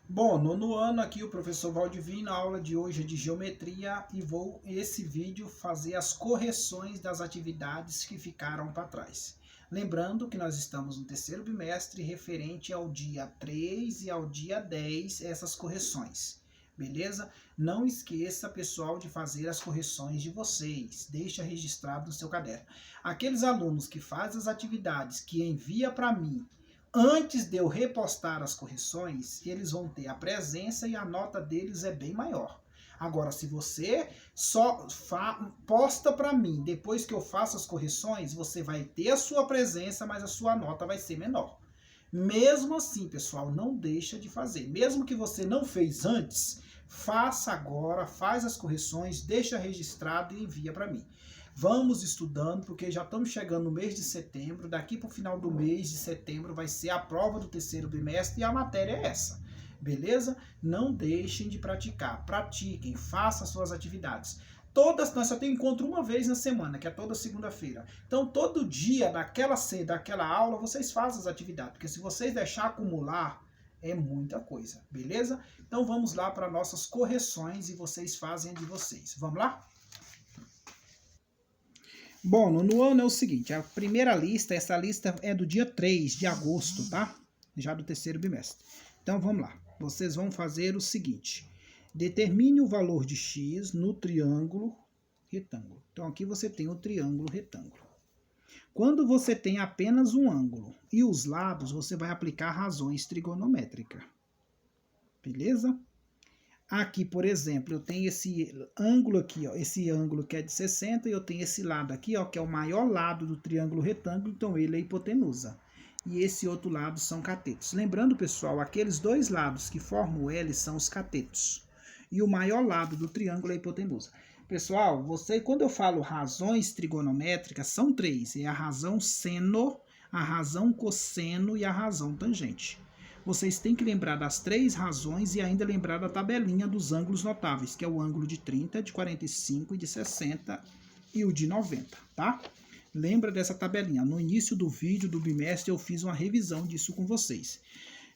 Bom, nono ano aqui o professor Valdivino, a aula de hoje é de geometria e vou esse vídeo fazer as correções das atividades que ficaram para trás. Lembrando que nós estamos no terceiro bimestre referente ao dia 3 e ao dia 10 essas correções. Beleza? Não esqueça, pessoal, de fazer as correções de vocês. Deixa registrado no seu caderno. Aqueles alunos que fazem as atividades que envia para mim antes de eu repostar as correções, eles vão ter a presença e a nota deles é bem maior. Agora, se você só posta para mim depois que eu faço as correções, você vai ter a sua presença, mas a sua nota vai ser menor. Mesmo assim, pessoal, não deixa de fazer. Mesmo que você não fez antes, faça agora, faz as correções, deixa registrado e envia para mim. Vamos estudando, porque já estamos chegando no mês de setembro. Daqui para o final do mês de setembro vai ser a prova do terceiro bimestre e a matéria é essa. Beleza? Não deixem de praticar. Pratiquem, façam as suas atividades. Nós só temos encontro uma vez na semana, que é toda segunda-feira. Então, todo dia, daquela aula, vocês fazem as atividades. Porque se vocês deixar acumular, é muita coisa. Beleza? Então, vamos lá para nossas correções e vocês fazem a de vocês. Vamos lá? Bom, no ano é o seguinte, a primeira lista, essa lista é do dia 3 de agosto, tá? Já do terceiro bimestre. Então, vamos lá. Vocês vão fazer o seguinte. Determine o valor de x no triângulo retângulo. Então, aqui você tem o triângulo retângulo. Quando você tem apenas um ângulo e os lados, você vai aplicar razões trigonométricas. Beleza? Aqui, por exemplo, eu tenho esse ângulo aqui, ó, esse ângulo que é de 60, e eu tenho esse lado aqui, ó, que é o maior lado do triângulo retângulo, então ele é a hipotenusa. E esse outro lado são catetos. Lembrando, pessoal, aqueles dois lados que formam o L são os catetos. E o maior lado do triângulo é a hipotenusa. Pessoal, quando eu falo razões trigonométricas, são três. É a razão seno, a razão cosseno e a razão tangente. Vocês têm que lembrar das três razões e ainda lembrar da tabelinha dos ângulos notáveis, que é o ângulo de 30, de 45 e de 60 e o de 90, tá? Lembra dessa tabelinha. No início do vídeo do bimestre eu fiz uma revisão disso com vocês.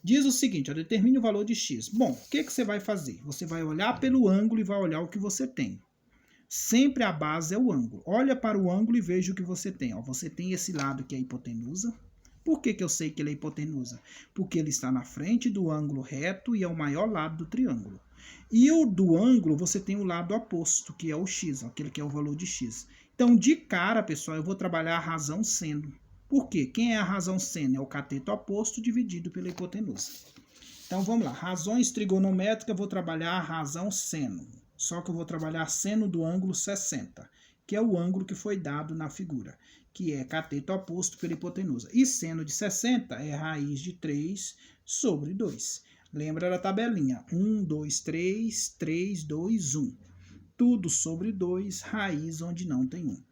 Diz o seguinte, ó, determine o valor de x. Bom, o que você vai fazer? Você vai olhar pelo ângulo e vai olhar o que você tem. Sempre a base é o ângulo. Olha para o ângulo e veja o que você tem. Ó, você tem esse lado que é a hipotenusa. Por que eu sei que ele é hipotenusa? Porque ele está na frente do ângulo reto e é o maior lado do triângulo. E o do ângulo, você tem o lado oposto, que é o x, aquele que é o valor de x. Então, de cara, pessoal, eu vou trabalhar a razão seno. Por quê? Quem é a razão seno? É o cateto oposto dividido pela hipotenusa. Então, vamos lá. Razões trigonométricas, eu vou trabalhar a razão seno. Só que eu vou trabalhar seno do ângulo 60, que é o ângulo que foi dado na figura, que é cateto oposto pela hipotenusa. E seno de 60 é raiz de 3 sobre 2. Lembra da tabelinha? 1, 2, 3, 3, 2, 1. Tudo sobre 2, raiz onde não tem 1.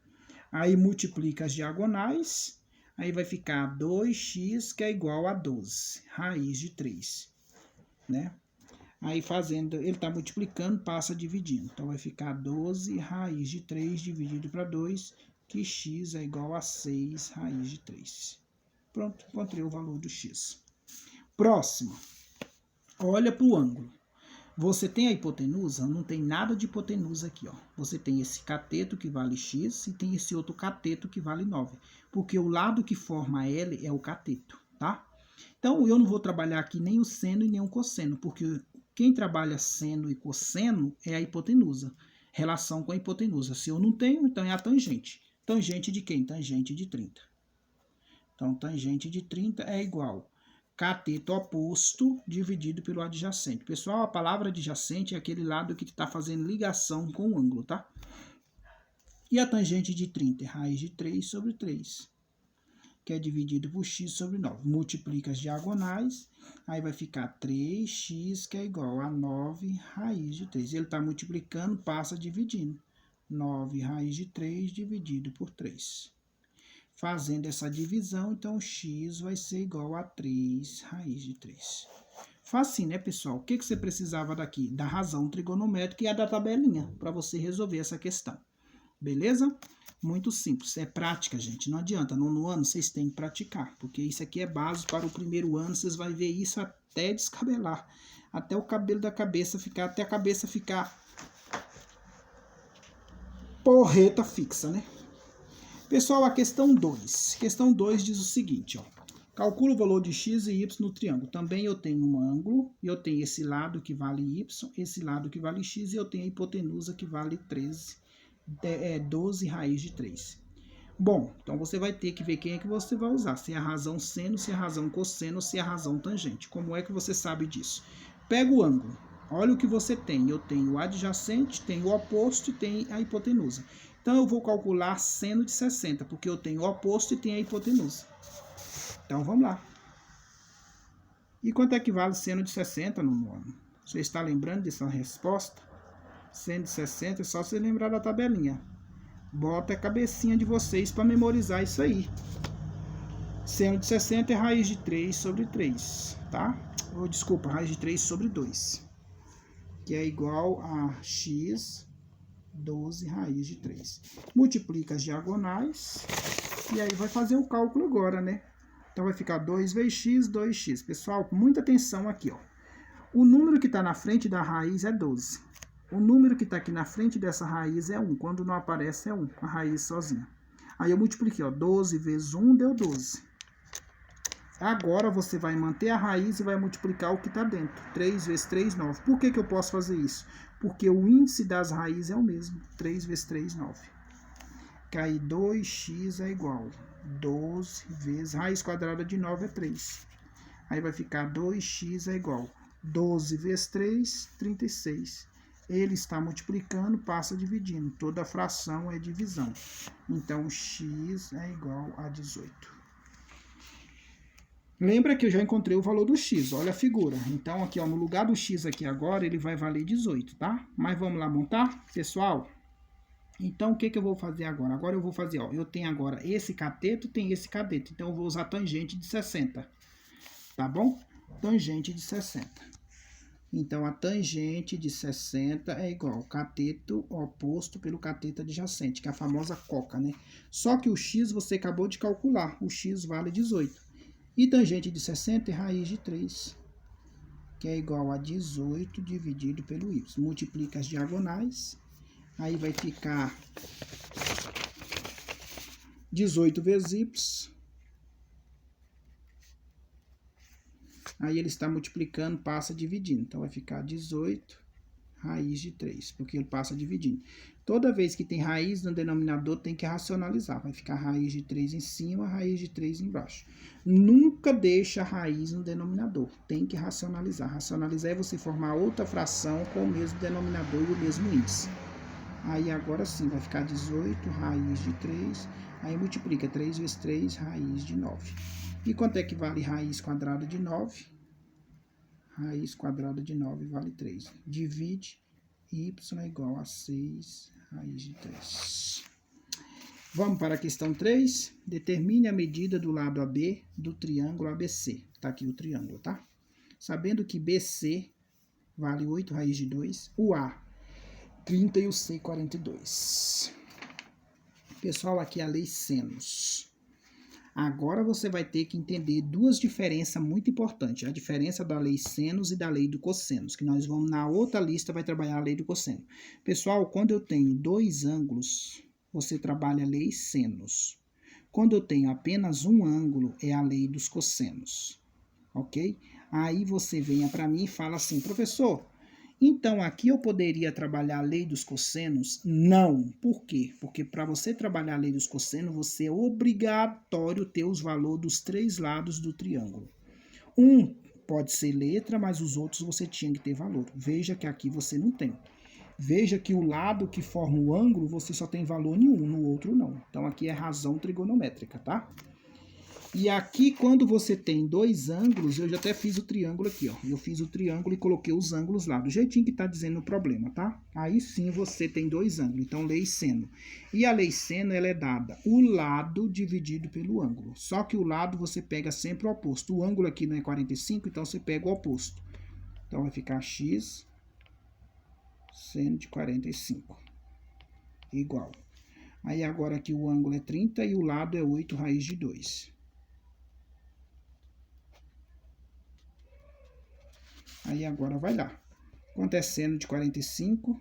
Aí multiplica as diagonais, aí vai ficar 2x, que é igual a 12, raiz de 3, né? Aí fazendo, ele está multiplicando, passa dividindo. Então vai ficar 12 raiz de 3 dividido para 2, que x é igual a 6 raiz de 3. Pronto, encontrei o valor do x. Próximo. Olha para o ângulo. Você tem a hipotenusa? Não tem nada de hipotenusa aqui, ó. Você tem esse cateto que vale x e tem esse outro cateto que vale 9. Porque o lado que forma L é o cateto, tá? Então, eu não vou trabalhar aqui nem o seno e nem o cosseno, porque quem trabalha seno e cosseno é a hipotenusa. Relação com a hipotenusa. Se eu não tenho, então é a tangente. Tangente de quem? Tangente de 30. Então, tangente de 30 é igual cateto oposto dividido pelo adjacente. Pessoal, a palavra adjacente é aquele lado que está fazendo ligação com o ângulo, tá? E a tangente de 30 é raiz de 3 sobre 3. Que é dividido por x sobre 9. Multiplica as diagonais, aí vai ficar 3x, que é igual a 9 raiz de 3. Ele está multiplicando, passa dividindo. 9 raiz de 3 dividido por 3. Fazendo essa divisão, então x vai ser igual a 3 raiz de 3. Facinho, né, pessoal? O que você precisava daqui? Da razão trigonométrica e a da tabelinha, para você resolver essa questão. Beleza? Muito simples, é prática, gente, não adianta, no ano vocês têm que praticar, porque isso aqui é base para o primeiro ano, vocês vão ver isso até descabelar, até o cabelo da cabeça ficar, até a cabeça ficar porreta fixa, né? Pessoal, a questão 2. Questão 2 diz o seguinte, ó. Calcula o valor de x e y no triângulo. Também eu tenho um ângulo, eu tenho esse lado que vale y, esse lado que vale x, e eu tenho a hipotenusa que vale 12 raiz de 3. Bom, então você vai ter que ver quem é que você vai usar. Se é a razão seno, se é a razão cosseno, se é a razão tangente. Como é que você sabe disso? Pega o ângulo. Olha o que você tem. Eu tenho o adjacente, tenho o oposto e tenho a hipotenusa. Então, eu vou calcular seno de 60, porque eu tenho o oposto e tenho a hipotenusa. Então, vamos lá. E quanto é que vale seno de 60 no nono? Você está lembrando dessa resposta? Seno de 60 é só você lembrar da tabelinha. Bota a cabecinha de vocês para memorizar isso aí. Seno de 60 é raiz de 3 sobre 3, tá? Ou, desculpa, raiz de 3 sobre 2. Que é igual a x 12 raiz de 3. Multiplica as diagonais. E aí vai fazer o cálculo agora, né? Então vai ficar 2 vezes x, 2x. Pessoal, muita atenção aqui, ó. O número que está na frente da raiz é 12. O número que está aqui na frente dessa raiz é 1. Quando não aparece é 1, a raiz sozinha. Aí eu multipliquei, ó. 12 vezes 1 deu 12. Agora você vai manter a raiz e vai multiplicar o que está dentro. 3 vezes 3, 9. Por que eu posso fazer isso? Porque o índice das raízes é o mesmo. 3 vezes 3, 9. Aí 2x é igual a 12 vezes raiz quadrada de 9 é 3. Aí vai ficar 2x é igual a 12 vezes 3, 36. Ele está multiplicando, passa dividindo. Toda fração é divisão. Então, x é igual a 18. Lembra que eu já encontrei o valor do x, olha a figura. Então, aqui, ó, no lugar do x aqui agora, ele vai valer 18, tá? Mas vamos lá montar? Pessoal, então o que eu vou fazer agora? Agora eu vou fazer, ó, eu tenho agora esse cateto, tem esse cateto. Então, eu vou usar tangente de 60, tá bom? Tangente de 60. Então, a tangente de 60 é igual ao cateto oposto pelo cateto adjacente, que é a famosa coca, né? Só que o x você acabou de calcular, o x vale 18. E tangente de 60 é raiz de 3, que é igual a 18 dividido pelo y. Multiplica as diagonais, aí vai ficar 18 vezes y. Aí ele está multiplicando, passa dividindo. Então, vai ficar 18 raiz de 3, porque ele passa dividindo. Toda vez que tem raiz no denominador, tem que racionalizar. Vai ficar raiz de 3 em cima, raiz de 3 embaixo. Nunca deixa raiz no denominador. Tem que racionalizar. Racionalizar é você formar outra fração com o mesmo denominador e o mesmo índice. Aí agora sim, vai ficar 18 raiz de 3. Aí multiplica 3 vezes 3, raiz de 9. E quanto é que vale raiz quadrada de 9? Raiz quadrada de 9 vale 3. Divide, y é igual a 6 raiz de 3. Vamos para a questão 3. Determine a medida do lado AB do triângulo ABC. Está aqui o triângulo, tá? Sabendo que BC vale 8 raiz de 2, o A 30 e o C 42. Pessoal, aqui é a lei senos. Agora você vai ter que entender duas diferenças muito importantes. A diferença da lei senos e da lei do cossenos, que nós vamos na outra lista, vai trabalhar a lei do cosseno. Pessoal, quando eu tenho dois ângulos, você trabalha a lei senos. Quando eu tenho apenas um ângulo, é a lei dos cossenos. Ok? Aí você venha para mim e fala assim, professor, então aqui eu poderia trabalhar a lei dos cossenos? Não. Por quê? Porque para você trabalhar a lei dos cossenos, você é obrigatório ter os valores dos três lados do triângulo. Um pode ser letra, mas os outros você tinha que ter valor. Veja que aqui você não tem. Veja que o lado que forma o ângulo, você só tem valor nenhum, no outro não. Então aqui é razão trigonométrica, tá? E aqui, quando você tem dois ângulos, eu já até fiz o triângulo aqui, ó. Eu fiz o triângulo e coloquei os ângulos lá, do jeitinho que tá dizendo o problema, tá? Aí sim você tem dois ângulos, então lei seno. E a lei seno, ela é dada o lado dividido pelo ângulo. Só que o lado você pega sempre o oposto. O ângulo aqui não é 45, então você pega o oposto. Então vai ficar x seno de 45. Igual. Aí agora aqui o ângulo é 30 e o lado é 8 raiz de 2. Aí agora vai lá. Quanto é seno de 45?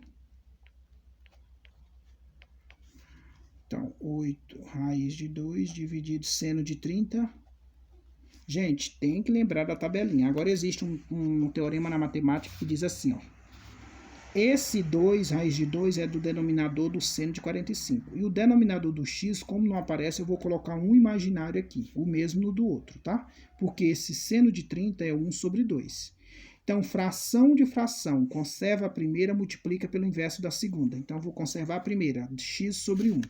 Então, 8 raiz de 2 dividido seno de 30. Gente, tem que lembrar da tabelinha. Agora existe um teorema na matemática que diz assim, ó. Esse 2 raiz de 2 é do denominador do seno de 45. E o denominador do x, como não aparece, eu vou colocar um imaginário aqui, o mesmo no do outro, tá? Porque esse seno de 30 é 1 sobre 2. Então, fração de fração, conserva a primeira, multiplica pelo inverso da segunda. Então, vou conservar a primeira, x sobre 1.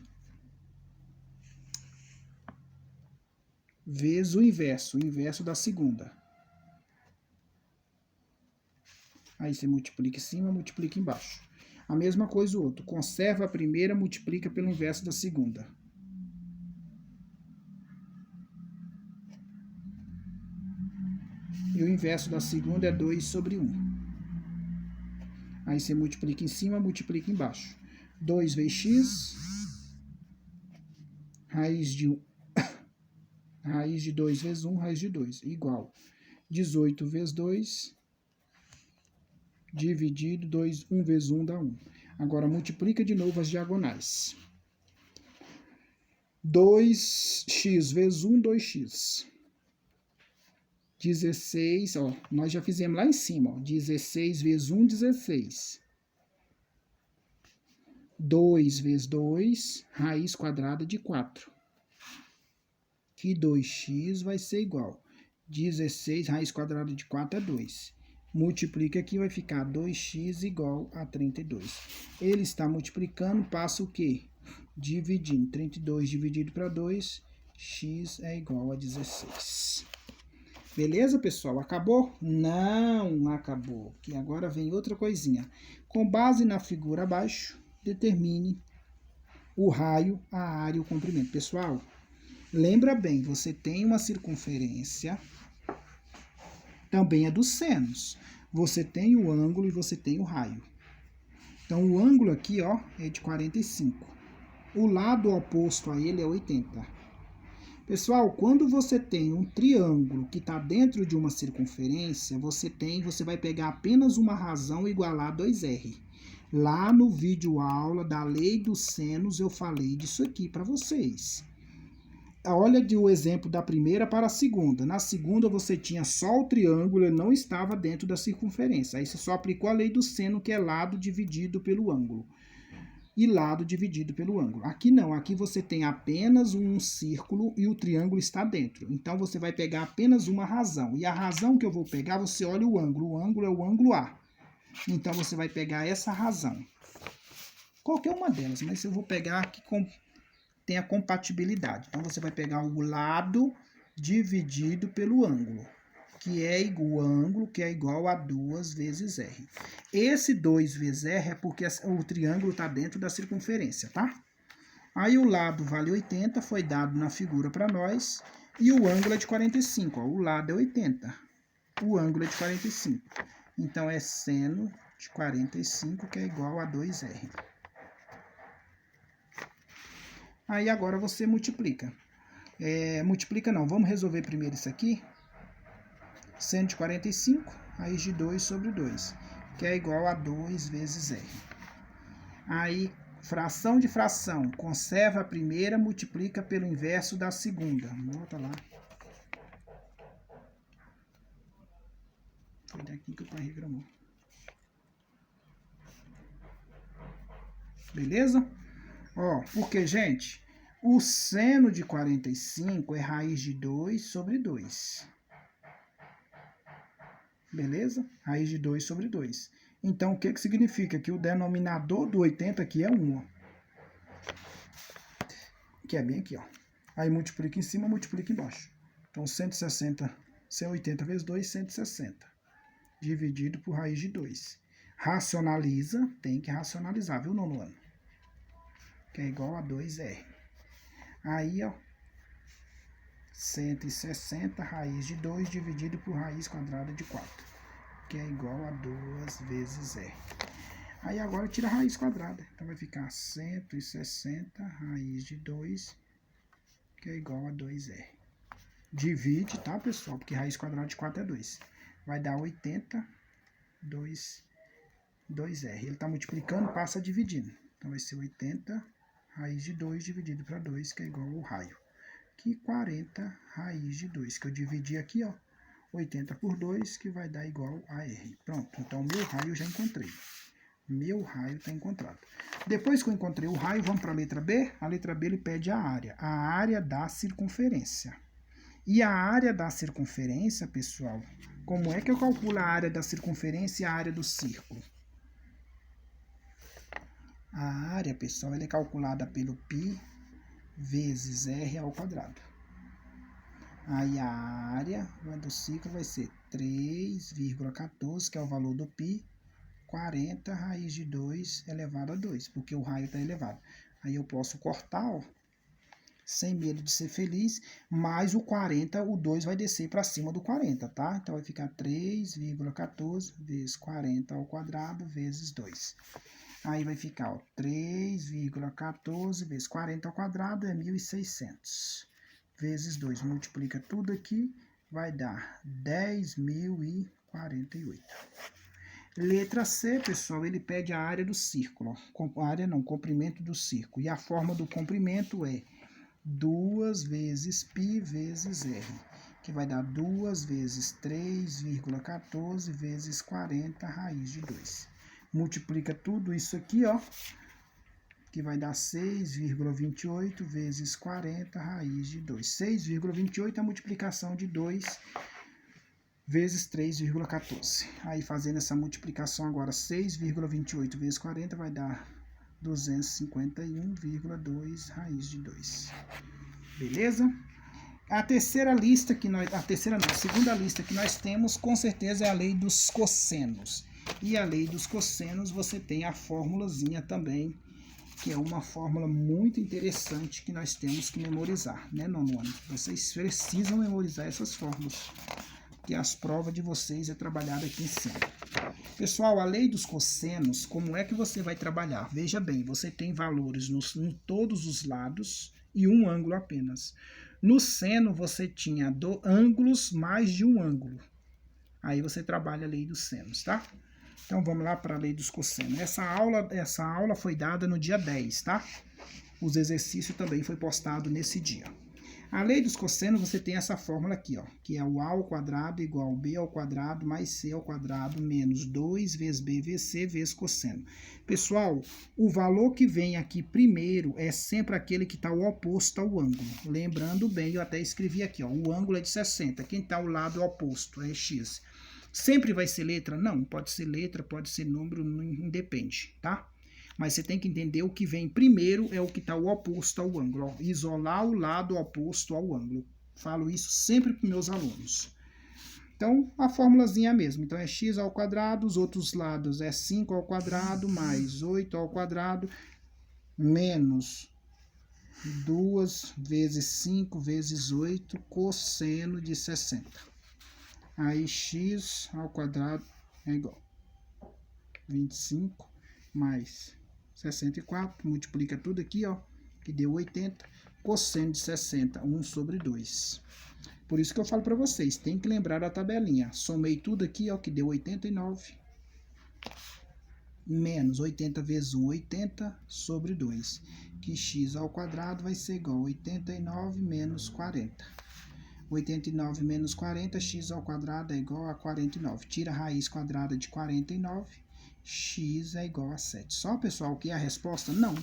Vezes o inverso da segunda. Aí você multiplica em cima, multiplica embaixo. A mesma coisa o outro. Conserva a primeira, multiplica pelo inverso da segunda. E o inverso da segunda é 2 sobre 1. Aí você multiplica em cima, multiplica embaixo. 2 vezes x, raiz de 2 vezes 1, raiz de 2, igual 18 vezes 2, dividido 2, 1 vezes 1 dá 1. Agora multiplica de novo as diagonais. 2x vezes 1, 2x. 16, ó, nós já fizemos lá em cima, ó, 16 vezes 1, 16. 2 vezes 2, raiz quadrada de 4. Que 2x vai ser igual. 16, raiz quadrada de 4 é 2. Multiplica aqui, vai ficar 2x igual a 32. Ele está multiplicando, passa o quê? Dividindo. 32 dividido para 2, x é igual a 16. Beleza, pessoal? Acabou? Não acabou. Que agora vem outra coisinha. Com base na figura abaixo, determine o raio, a área e o comprimento. Pessoal, lembra bem, você tem uma circunferência, também é dos senos. Você tem o ângulo e você tem o raio. Então, o ângulo aqui, ó, é de 45. O lado oposto a ele é 80. Pessoal, quando você tem um triângulo que está dentro de uma circunferência, você vai pegar apenas uma razão igualar a 2r. Lá no vídeo aula da lei dos senos, eu falei disso aqui para vocês. Olha o exemplo da primeira para a segunda. Na segunda, você tinha só o triângulo, ele não estava dentro da circunferência. Aí você só aplicou a lei do seno, que é lado dividido pelo ângulo. E lado dividido pelo ângulo. Aqui não, aqui você tem apenas um círculo e o triângulo está dentro. Então, você vai pegar apenas uma razão. E a razão que eu vou pegar, você olha o ângulo. O ângulo é o ângulo A. Então, você vai pegar essa razão. Qualquer uma delas, mas eu vou pegar aqui com tem a compatibilidade. Então, você vai pegar o lado dividido pelo ângulo, que é o ângulo que é igual a 2 vezes R. Esse 2 vezes R é porque o triângulo está dentro da circunferência, tá? Aí o lado vale 80, foi dado na figura para nós, e o ângulo é de 45, ó, o lado é 80, o ângulo é de 45. Então, é seno de 45, que é igual a 2R. Aí agora você multiplica. Multiplica não, vamos resolver primeiro isso aqui. Seno de 45, raiz de 2 sobre 2, que é igual a 2 vezes R. Aí, fração de fração, conserva a primeira, multiplica pelo inverso da segunda. Volta lá. Foi daqui que o pai reclamou. Beleza? Ó, porque, gente, o seno de 45 é raiz de 2 sobre 2. Beleza? Raiz de 2 sobre 2. Então, o que significa? Que o denominador do 80 aqui é 1, ó. Que é bem aqui, ó. Aí multiplica em cima, multiplica embaixo. Então, 160, 180 vezes 2, 160. Dividido por raiz de 2. Racionaliza, tem que racionalizar, viu, nono ano? Que é igual a 2R. Aí, ó, 160 raiz de 2 dividido por raiz quadrada de 4, que é igual a 2 vezes R. Aí agora tira a raiz quadrada. Então vai ficar 160 raiz de 2, que é igual a 2R. Divide, tá, pessoal? Porque raiz quadrada de 4 é 2. Vai dar 80 2R. Ele está multiplicando, passa dividindo. Então, vai ser 80 raiz de 2 dividido para 2, que é igual ao raio. Aqui, 40 raiz de 2, que eu dividi aqui, ó, 80 por 2, que vai dar igual a R. Pronto, então o meu raio eu já encontrei. Meu raio está encontrado. Depois que eu encontrei o raio, vamos para a letra B. A letra B ele pede a área da circunferência. E a área da circunferência, pessoal, como é que eu calculo a área da circunferência e a área do círculo? A área, pessoal, ela é calculada pelo π vezes r ao quadrado. Aí a área do círculo vai ser 3,14, que é o valor do π, 40 raiz de 2 elevado a 2, porque o raio está elevado. Aí eu posso cortar, ó, sem medo de ser feliz, mais o 40, o 2 vai descer para cima do 40, tá? Então vai ficar 3,14 vezes 40 ao quadrado vezes 2. Aí vai ficar, ó, 3,14 vezes 40 ao quadrado é 1.600. Vezes 2, multiplica tudo aqui, vai dar 10.048. Letra C, pessoal, ele pede a área do círculo. A área não, comprimento do círculo. E a forma do comprimento é 2 vezes π vezes r, que vai dar 2 vezes 3,14 vezes 40 raiz de 2. Multiplica tudo isso aqui, ó, que vai dar 6,28 vezes 40 raiz de 2. 6,28 é a multiplicação de 2 vezes 3,14. Aí, fazendo essa multiplicação agora, 6,28 vezes 40 vai dar 251,2 raiz de 2. Beleza? A terceira lista que nós... A segunda lista que nós temos, com certeza, é a lei dos cossenos. E a lei dos cossenos, você tem a formulazinha também, que é uma fórmula muito interessante que nós temos que memorizar, né, nono ano? Vocês precisam memorizar essas fórmulas, que as provas de vocês é trabalhada aqui em cima. Pessoal, a lei dos cossenos, como é que você vai trabalhar? Veja bem, você tem valores em todos os lados e um ângulo apenas. No seno, você tinha ângulos mais de um ângulo. Aí você trabalha a lei dos senos, tá? Então, vamos lá para a lei dos cossenos. Essa aula foi dada no dia 10, tá? Os exercícios também foi postado nesse dia. A lei dos cossenos, você tem essa fórmula aqui, ó, que é o a ao quadrado igual ao b ao quadrado mais c ao quadrado menos 2 vezes b vezes c vezes cosseno. Pessoal, o valor que vem aqui primeiro é sempre aquele que está o oposto ao ângulo. Lembrando bem, eu até escrevi aqui, ó, o ângulo é de 60. Quem está ao lado oposto é x. Sempre vai ser letra? Não, pode ser letra, pode ser número, não independe, tá? Mas você tem que entender o que vem primeiro é o que está o oposto ao ângulo. Ó, isolar o lado oposto ao ângulo. Falo isso sempre para os meus alunos. Então, a formulazinha é a mesma. Então, é x ao quadrado, os outros lados é 5 ao quadrado, mais 8 ao quadrado, menos 2 vezes 5 vezes 8, cosseno de 60. Aí, x ao quadrado é igual a 25 mais 64, multiplica tudo aqui, ó, que deu 80, cosseno de 60, 1 sobre 2. Por isso que eu falo para vocês, tem que lembrar da tabelinha. Somei tudo aqui, ó, que deu 89, menos 80 vezes 1, 80 sobre 2, que x ao quadrado vai ser igual a 89 menos 40. 89 menos 40, x ao quadrado é igual a 49. Tira a raiz quadrada de 49, x é igual a 7. Só, pessoal, que é a resposta? Não,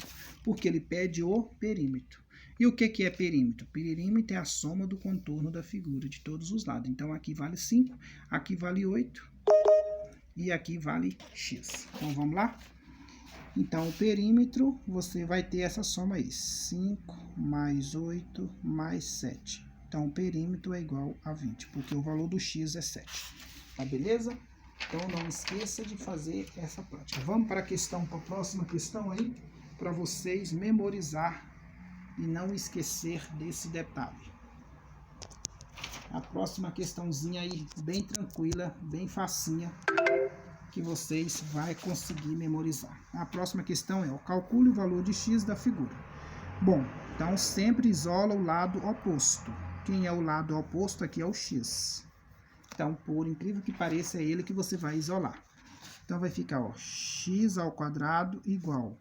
porque ele pede o perímetro. E o que é perímetro? Perímetro é a soma do contorno da figura de todos os lados. Então, aqui vale 5, aqui vale 8 e aqui vale x. Então, vamos lá? Então, o perímetro, você vai ter essa soma aí, 5 mais 8 mais 7. Então, o perímetro é igual a 20, porque o valor do x é 7. Tá beleza? Então, não esqueça de fazer essa prática. Vamos para a próxima questão aí, para vocês memorizar e não esquecer desse detalhe. A próxima questãozinha aí, bem tranquila, bem facinha, que vocês vão conseguir memorizar. A próxima questão é, calcule o valor de x da figura. Bom, então sempre isola o lado oposto. Quem é o lado oposto aqui é o x. Então, por incrível que pareça, é ele que você vai isolar. Então, vai ficar, ó, x ao quadrado igual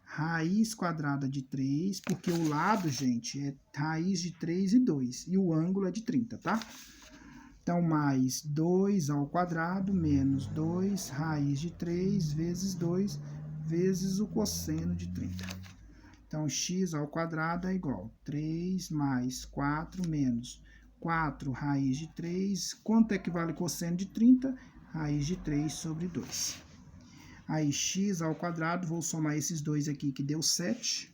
raiz quadrada de 3, porque o lado, gente, é raiz de 3 e 2, e o ângulo é de 30, tá? Então, mais 2 ao quadrado menos 2 raiz de 3 vezes 2 vezes o cosseno de 30. Então, x ao quadrado é igual a 3 mais 4 menos 4 raiz de 3. Quanto é que vale cosseno de 30? Raiz de 3 sobre 2. Aí, x ao quadrado, vou somar esses dois aqui, que deu 7,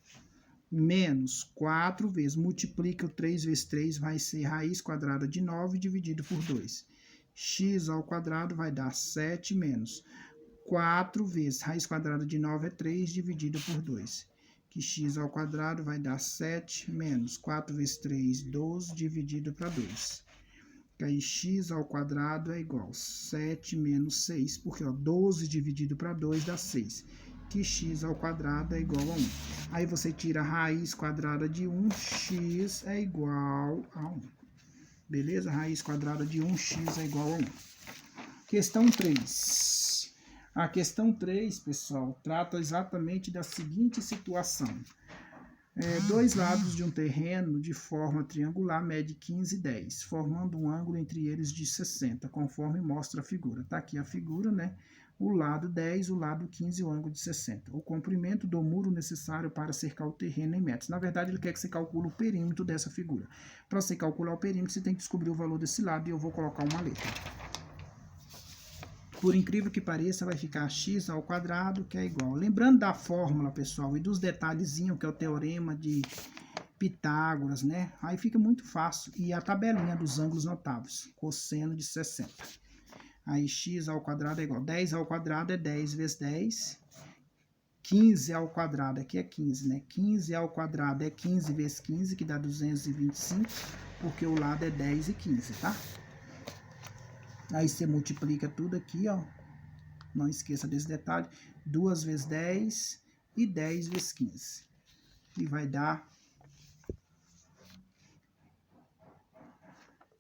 menos 4 vezes, multiplica o 3 vezes 3, vai ser raiz quadrada de 9 dividido por 2. X ao quadrado vai dar 7 menos 4 vezes, raiz quadrada de 9 é 3 dividido por 2. Que x ao quadrado vai dar 7 menos 4 vezes 3, 12 dividido para 2. Aí x ao quadrado é igual a 7 menos 6, porque ó, 12 dividido para 2 dá 6. Que x ao quadrado é igual a 1. Aí você tira a raiz quadrada de 1, x é igual a 1. Beleza? Raiz quadrada de 1, x é igual a 1. Questão 3. A questão 3, pessoal, trata exatamente da seguinte situação. Dois lados de um terreno de forma triangular mede 15 e 10, formando um ângulo entre eles de 60, conforme mostra a figura. Tá aqui a figura, né? O lado 10, o lado 15 e o ângulo de 60. O comprimento do muro necessário para cercar o terreno em metros. Na verdade, ele quer que você calcule o perímetro dessa figura. Para você calcular o perímetro, você tem que descobrir o valor desse lado e eu vou colocar uma letra. Por incrível que pareça, vai ficar x ao quadrado, que é igual. Lembrando da fórmula, pessoal, e dos detalhezinhos, que é o teorema de Pitágoras, né? Aí fica muito fácil. E a tabelinha dos ângulos notáveis, cosseno de 60. Aí x ao quadrado é igual. 10 ao quadrado é 10 vezes 10. 15 ao quadrado, aqui é 15, né? 15 ao quadrado é 15 vezes 15, que dá 225, porque o lado é 10 e 15, tá? Aí você multiplica tudo aqui, ó. Não esqueça desse detalhe. 2 vezes 10 e 10 vezes 15. E vai dar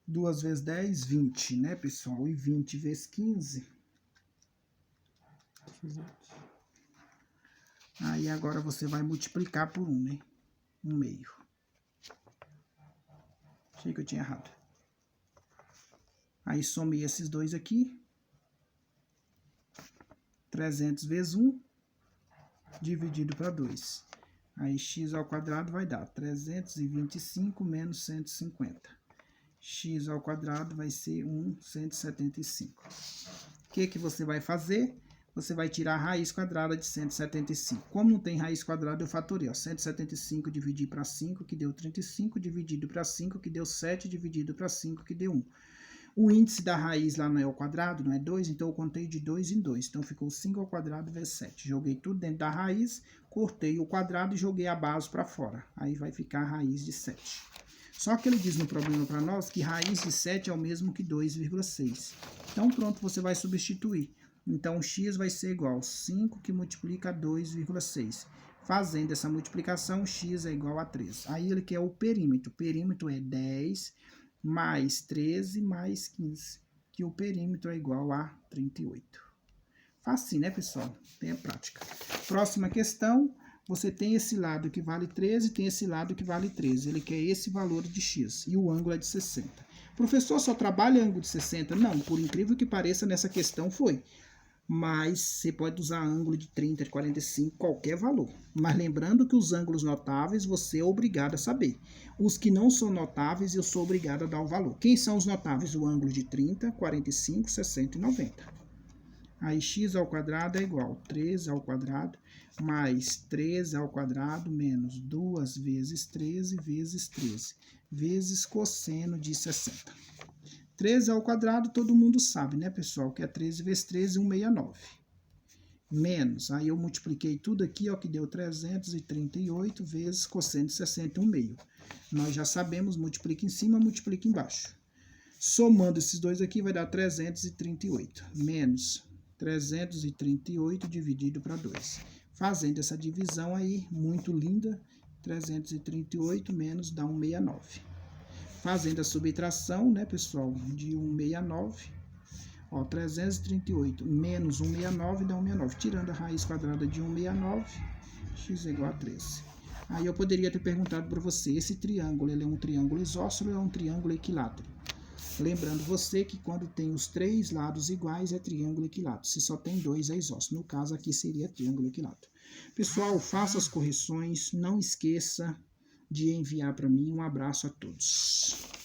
2 vezes 10, 20, né, pessoal? E 20 vezes 15. Aí agora você vai multiplicar por 1, né? 1 meio. Achei que eu tinha errado. Aí somei esses dois aqui. 300 vezes 1, dividido para 2. Aí x ao quadrado vai dar 325 menos 150. X ao quadrado vai ser 175. O que você vai fazer? Você vai tirar a raiz quadrada de 175. Como não tem raiz quadrada, eu fatorei. Ó, 175 dividido para 5, que deu 35, dividido para 5, que deu 7, dividido para 5, que deu 1. O índice da raiz lá não é o quadrado, não é 2, então eu contei de 2 em 2. Então ficou 5 ao quadrado vezes 7. Joguei tudo dentro da raiz, cortei o quadrado e joguei a base para fora. Aí vai ficar a raiz de 7. Só que ele diz no problema para nós que raiz de 7 é o mesmo que 2,6. Então pronto, você vai substituir. Então x vai ser igual a 5 que multiplica 2,6. Fazendo essa multiplicação, x é igual a 3. Aí ele quer o perímetro. O perímetro é 10 mais 13 mais 15, que o perímetro é igual a 38. Facinho, né, pessoal? Tenha prática. Próxima questão, você tem esse lado que vale 13, tem esse lado que vale 13. Ele quer esse valor de x, e o ângulo é de 60. Professor, só trabalha ângulo de 60? Não, por incrível que pareça, nessa questão foi. Mas você pode usar ângulo de 30, de 45, qualquer valor. Mas lembrando que os ângulos notáveis você é obrigado a saber. Os que não são notáveis eu sou obrigado a dar o valor. Quem são os notáveis? O ângulo de 30, 45, 60 e 90. Aí x ao quadrado é igual a 13 ao quadrado mais 13 ao quadrado menos 2 vezes 13 vezes 13 vezes cosseno de 60. 13 ao quadrado, todo mundo sabe, né, pessoal? Que é 13 vezes 13, 169. Menos, aí eu multipliquei tudo aqui, ó, que deu 338 vezes cosseno de 60, 1 meio. Nós já sabemos, multiplica em cima, multiplica embaixo. Somando esses dois aqui, vai dar 338. Menos 338 dividido para 2. Fazendo essa divisão aí, muito linda, 338 menos dá 169. Fazendo a subtração, né, pessoal, de 169. Ó, 338 menos 169 dá 169. Tirando a raiz quadrada de 169, x é igual a 13. Aí eu poderia ter perguntado para você, esse triângulo, ele é um triângulo isósceles ou é um triângulo equilátero? Lembrando você que quando tem os três lados iguais é triângulo equilátero. Se só tem dois é isósceles. No caso aqui seria triângulo equilátero. Pessoal, faça as correções. Não esqueça de enviar para mim. Um abraço a todos.